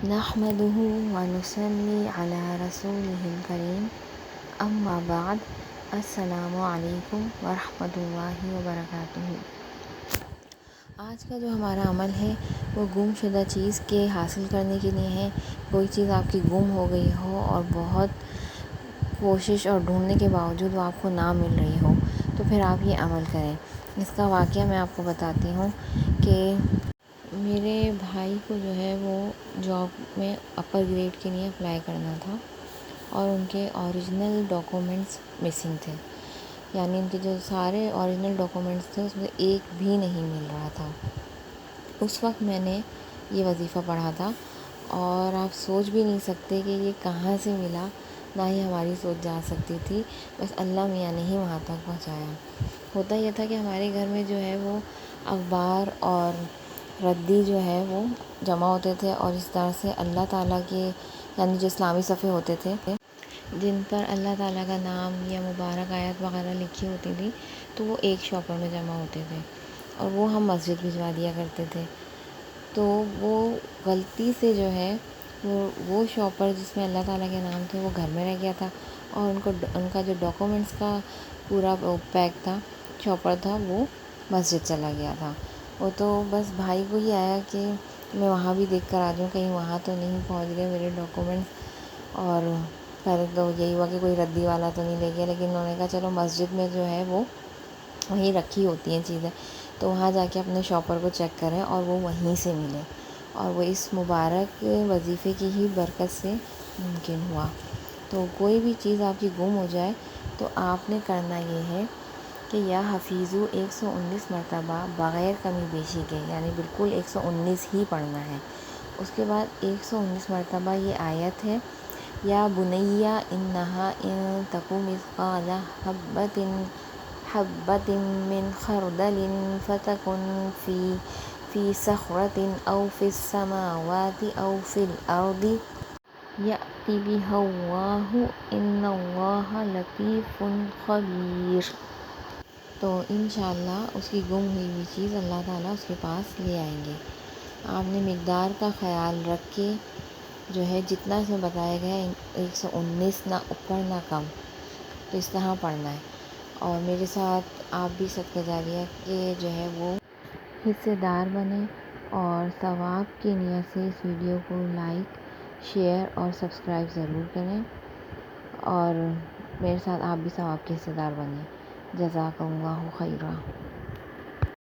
نحمده ونصلي على رسوله الكريم اما بعد السلام علیکم ورحمۃ اللہ وبرکاتہ۔ آج کا جو ہمارا عمل ہے وہ گم شدہ چیز کے حاصل کرنے کے لیے ہے۔ کوئی چیز آپ کی گم ہو گئی ہو اور بہت کوشش اور ڈھونڈنے کے باوجود وہ آپ کو نہ مل رہی ہو تو پھر آپ یہ عمل کریں۔ اس کا واقعہ میں آپ کو بتاتی ہوں کہ میرے بھائی کو جو ہے وہ جاب میں اپر گریڈ کے لیے اپلائی کرنا تھا اور ان کے اوریجنل ڈاکومنٹس مسنگ تھے، یعنی ان کے جو سارے اوریجنل ڈاکومنٹس تھے اس میں ایک بھی نہیں مل رہا تھا۔ اس وقت میں نے یہ وظیفہ پڑھا تھا اور آپ سوچ بھی نہیں سکتے کہ یہ کہاں سے ملا، نہ ہی ہماری سوچ جا سکتی تھی، بس اللہ میاں نے ہی وہاں تک پہنچایا۔ ہوتا یہ تھا کہ ہمارے گھر میں جو ہے وہ اخبار اور ردی جو ہے وہ جمع ہوتے تھے اور اس طرح سے اللہ تعالیٰ کے یعنی جو اسلامی صفحے ہوتے تھے جن پر اللہ تعالیٰ کا نام یا مبارک آیات وغیرہ لکھی ہوتی تھی تو وہ ایک شاپر میں جمع ہوتے تھے اور وہ ہم مسجد بھجوا دیا کرتے تھے۔ تو وہ غلطی سے جو ہے وہ شاپر جس میں اللہ تعالیٰ کے نام تھے وہ گھر میں رہ گیا تھا اور ان کا جو ڈاکومنٹس کا پورا پیک تھا، شاپر تھا، وہ مسجد چلا گیا تھا۔ وہ تو بس بھائی کو ہی آیا کہ میں وہاں بھی دیکھ کر آ جاؤں کہیں وہاں تو نہیں پہنچ گئے میرے ڈاکومنٹس، اور پہلے تو یہی ہوا کہ کوئی ردی والا تو نہیں لے گیا، لیکن انہوں نے کہا چلو مسجد میں جو ہے وہ وہیں رکھی ہوتی ہیں چیزیں تو وہاں جا کے اپنے شاپر کو چیک کریں اور وہ وہیں سے ملے، اور وہ اس مبارک وظیفے کی ہی برکت سے ممکن ہوا۔ تو کوئی بھی چیز آپ کی گم ہو جائے تو آپ نے کرنا یہ ہے کہ یا حفیظو 119 مرتبہ بغیر کمی بیشی کے، یعنی بالکل 119 ہی پڑھنا ہے۔ اس کے بعد 119 مرتبہ یہ آیت ہے، یا بنیہ انہا ان تک مثقال حبۃ من خردل فتکن فی صخرۃ او فی السماوات او فی الارض یأت بہا اللہ ان اللہ لطیف خبیر۔ تو انشاءاللہ اس کی گم ہوئی ہوئی چیز اللہ تعالیٰ اس کے پاس لے آئیں گے۔ آپ نے مقدار کا خیال رکھ کے جو ہے جتنا اس میں بتایا گیا ہے 119 نہ اوپر نہ کم، تو اس طرح پڑھنا ہے۔ اور میرے ساتھ آپ بھی صدقہ جاریہ کے جو ہے وہ حصے دار بنیں اور ثواب کی نیت سے اس ویڈیو کو لائک، شیئر اور سبسکرائب ضرور کریں، اور میرے ساتھ آپ بھی ثواب کے حصے دار بنیں۔ جزاک اللہ خیرا۔